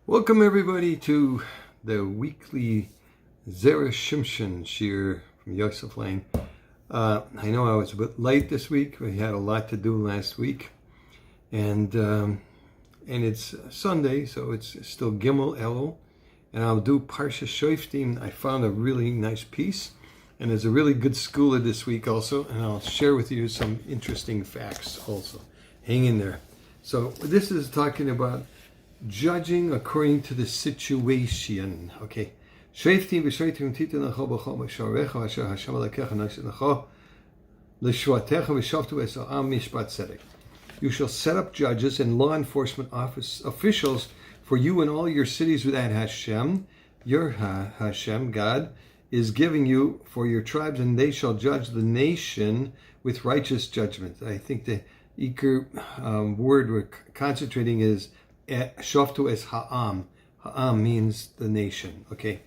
Welcome everybody to the weekly Zera Shimshon shir from Yosef Lange. I know I was a bit late this week. We had a lot to do last week, and it's Sunday, so it's still Gimel Elul, and I'll do Parshat Shoftim. I found a really nice piece, and there's a really good schooler this week also, and I'll share with you some interesting facts also. Hang in there. So this is talking about judging according to the situation. Okay. Shoftim v'shoftim titen lecho b'chol b'sharecha asher Hashem Elokecha nasheh lecho l'shvatecha v'shoftu es ha'am mishpat tzedek. You shall set up judges and law enforcement officials for you in all your cities that Hashem, your Hashem, God, is giving you for your tribes, and they shall judge the nation with righteous judgment. I think the Iker word we're concentrating is Shoftu es ha'am. Ha'am means the nation. Okay.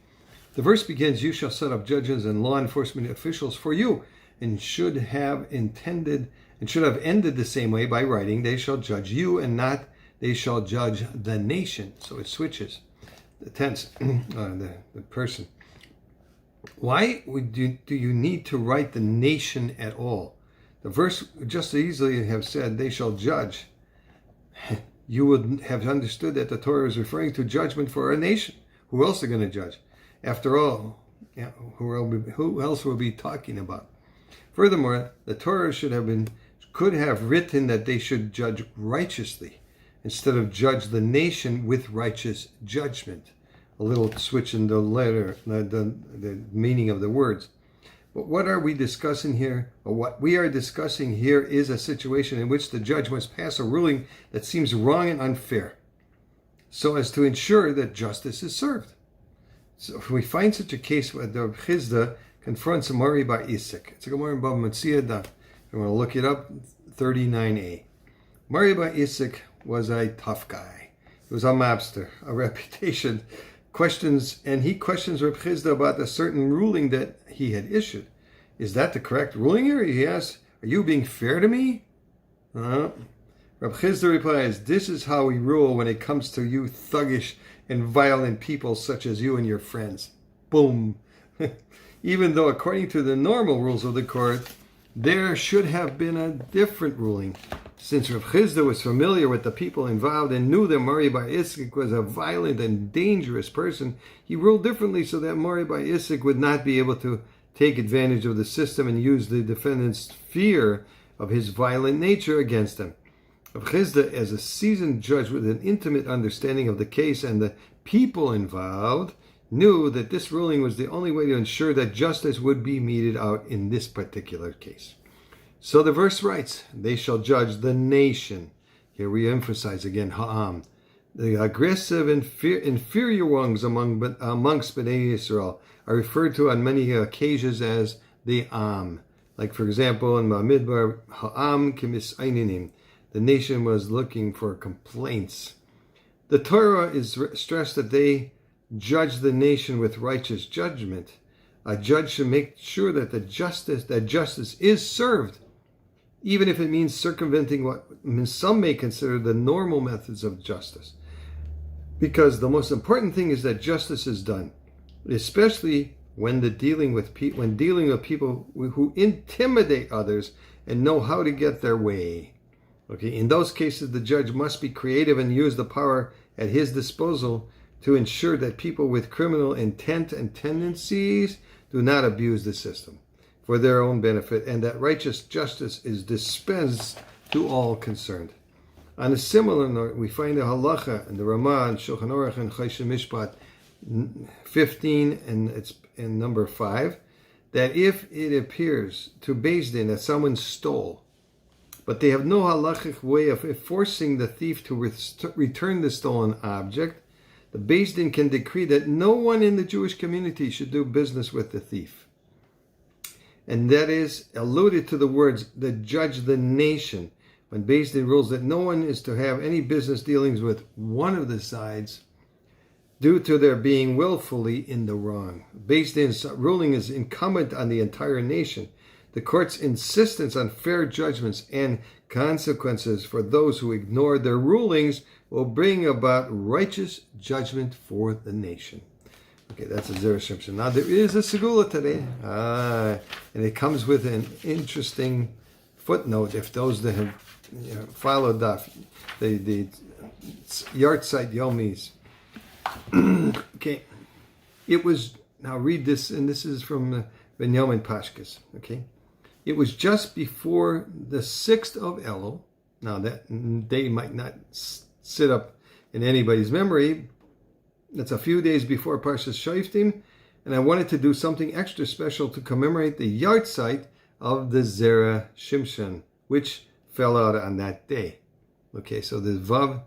The verse begins, you shall set up judges and law enforcement officials for you, and should have ended the same way by writing, they shall judge you, and not they shall judge the nation. So it switches. The tense, the person. Why do you need to write the nation at all? The verse just easily have said, they shall judge. You would have understood that the Torah is referring to judgment for a nation. Who else are going to judge? After all, who else will be talking about? Furthermore, the Torah could have written that they should judge righteously instead of judge the nation with righteous judgment. A little switch in the letter, the meaning of the words. But what are we discussing here? Or what we are discussing here is a situation in which the judge must pass a ruling that seems wrong and unfair, so as to ensure that justice is served. So if we find such a case where the Chizda confronts Mari bar Isik, it's a Gemara in Bava Metzia Daf. I want to look it up, 39a. Mari bar Isik was a tough guy. He was a mobster, a reputation. He questions Reb Chizda about a certain ruling that he had issued. Is that the correct ruling here? He asks, are you being fair to me? Reb Chizda replies, this is how we rule when it comes to you thuggish and violent people such as you and your friends. Boom. Even though according to the normal rules of the court, there should have been a different ruling. Since Reb Chizda was familiar with the people involved and knew that Mari bar Isik was a violent and dangerous person, he ruled differently so that Mari bar Isik would not be able to take advantage of the system and use the defendant's fear of his violent nature against him. Reb Chizda, as a seasoned judge with an intimate understanding of the case and the people involved, knew that this ruling was the only way to ensure that justice would be meted out in this particular case. So the verse writes, they shall judge the nation. Here we emphasize again, ha'am. The aggressive and inferior ones amongst Bnei Yisrael are referred to on many occasions as the am. Like for example, in Bamidbar, ha'am kimisayninim. The nation was looking for complaints. The Torah is stressed that they judge the nation with righteous judgment. A judge should make sure that justice is served, even if it means circumventing what some may consider the normal methods of justice. Because the most important thing is that justice is done, especially when dealing with people who intimidate others and know how to get their way. Okay, in those cases, the judge must be creative and use the power at his disposal to ensure that people with criminal intent and tendencies do not abuse the system for their own benefit, and that righteous justice is dispensed to all concerned. On a similar note, we find a halacha in the Ramah and Shulchan Aruch and Choshen Mishpat 15 and it's in number 5, that if it appears to Beis Din that someone stole, but they have no halachic way of forcing the thief to return the stolen object, the Beis Din can decree that no one in the Jewish community should do business with the thief. And that is alluded to the words that judge the nation, when Beis Din rules that no one is to have any business dealings with one of the sides due to their being willfully in the wrong. Beis Din's ruling is incumbent on the entire nation The court's insistence on fair judgments and consequences for those who ignore their rulings will bring about righteous judgment for the nation. Okay, that's a Zera Shimshon. Now, there is a segula today, and it comes with an interesting footnote. If those that have followed the Yartzeit Yomis. Okay, it was, now read this, and this is from Benjamin Pashkas. Okay, it was just before the 6th of Elul. Now, that day might not sit up in anybody's memory. It's a few days before Parshat Shoftim, and I wanted to do something extra special to commemorate the Yartzeit of the Zera Shimshon, which fell out on that day. Okay, so the Vav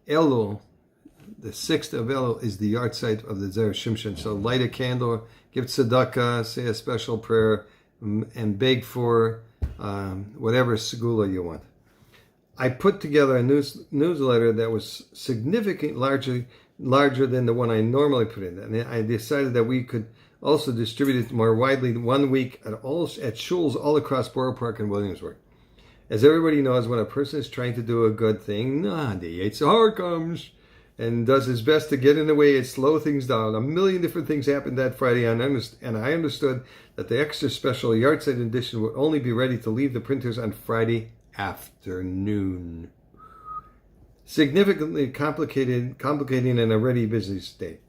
Elul, the 6th of Elul, is the Yartzeit of the Zera Shimshon. So light a candle, give tzedakah, say a special prayer, and beg for whatever segula you want. I put together a newsletter that was significantly larger than the one I normally put in. And I decided that we could also distribute it more widely 1 week at shuls all across Borough Park and Williamsburg. As everybody knows, when a person is trying to do a good thing, the Yetzer Hara comes and does his best to get in the way and slow things down. A million different things happened that Friday, and I understood that the extra special Yartzeit edition would only be ready to leave the printers on Friday afternoon. Significantly complicating an already busy state.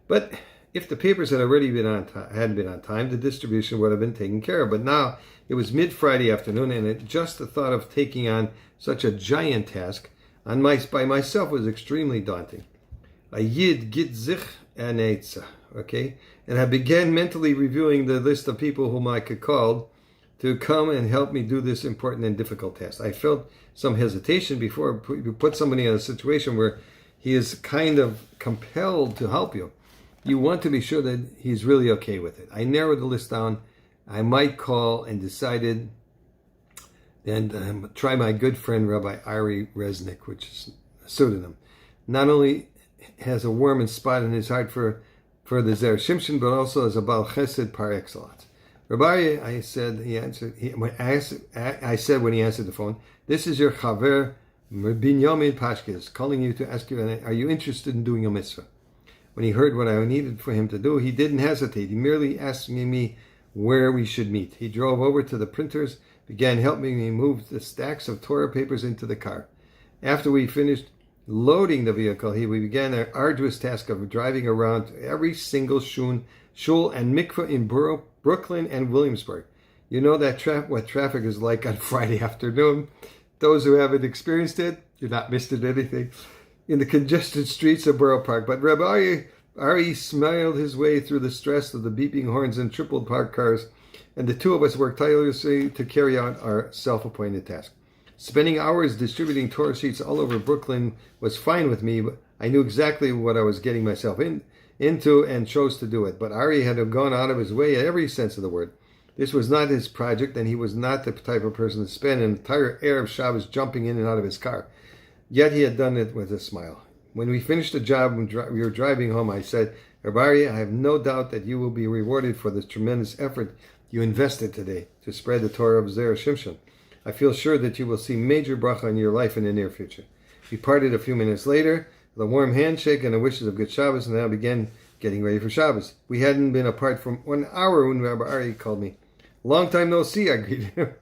But if the papers had already hadn't been on time, the distribution would have been taken care of. But now it was mid-Friday afternoon, and just the thought of taking on such a giant task by myself was extremely daunting. A yid git zich an etza, okay? And I began mentally reviewing the list of people whom I could call to come and help me do this important and difficult task. I felt some hesitation before you put somebody in a situation where he is kind of compelled to help you. You want to be sure that he's really okay with it. I narrowed the list down. I might call and decided and try my good friend Rabbi Ari Resnick, which is a pseudonym. Not only has a warm spot in his heart for the Zera Shimshon, but also as a Baal Chesed par excellence. Rabbi, I said when he answered the phone, this is your Chaver Binyamin Pashkas calling you to ask you, are you interested in doing a mitzvah? When he heard what I needed for him to do, he didn't hesitate. He merely asked me where we should meet. He drove over to the printers, began helping me move the stacks of Torah papers into the car. After we finished loading the vehicle, we began our arduous task of driving around to every single shul and mikveh in Brooklyn and Williamsburg. You know that what traffic is like on Friday afternoon. Those who haven't experienced it, you're not missing anything. In the congested streets of Borough Park. But Rabbi Ari smiled his way through the stress of the beeping horns and triple parked cars, and the two of us worked tirelessly to carry out our self-appointed task. Spending hours distributing Torah sheets all over Brooklyn was fine with me, but I knew exactly what I was getting myself into and chose to do it. But Ari had gone out of his way in every sense of the word. This was not his project, and he was not the type of person to spend an entire Erev Shabbos jumping in and out of his car. Yet he had done it with a smile. When we finished the job and we were driving home, I said, Rabbi, I have no doubt that you will be rewarded for the tremendous effort you invested today to spread the Torah of Zera Shimshon. I feel sure that you will see major bracha in your life in the near future. We parted a few minutes later with a warm handshake and the wishes of good Shabbos, and now began getting ready for Shabbos. We hadn't been apart for 1 hour when Rabbi Ari called me. Long time no see, I greeted him.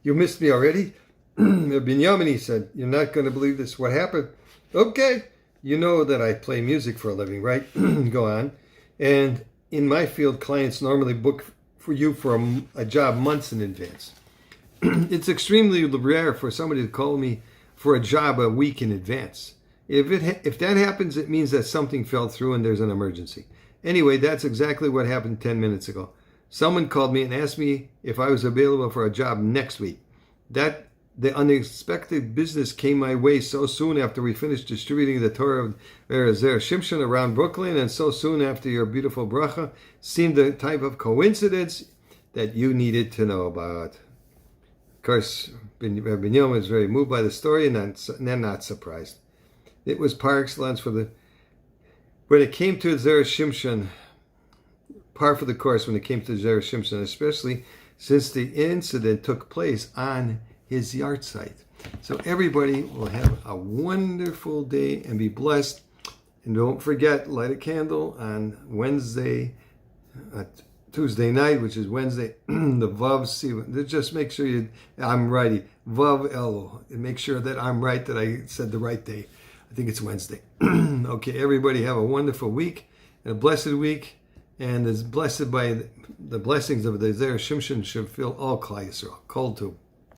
You missed me already? Binyamin, he said, you're not going to believe this. What happened? Okay. You know that I play music for a living, right? Go on. And in my field, clients normally book for you for a job months in advance. It's extremely rare for somebody to call me for a job a week in advance. If that happens, it means that something fell through and there's an emergency. Anyway, that's exactly what happened 10 minutes ago. Someone called me and asked me if I was available for a job next week. The unexpected business came my way so soon after we finished distributing the Torah of Zera Shimshon around Brooklyn, and so soon after your beautiful bracha, seemed the type of coincidence that you needed to know about. Of course, Binyamin was very moved by the story and not surprised. It was par excellence when it came to Zera Shimshon, par for the course when it came to Zera Shimshon, especially since the incident took place on his yard site. So everybody will have a wonderful day and be blessed. And don't forget, light a candle on Wednesday, Tuesday night, which is Wednesday, the Vav Sivan. Just make sure I'm righty. Vav Elo. And make sure that I'm right, that I said the right day. I think it's Wednesday. Okay, everybody have a wonderful week and a blessed week. And is blessed by the blessings of the Zera Shimshon should fill all Klal Yisrael. Called to.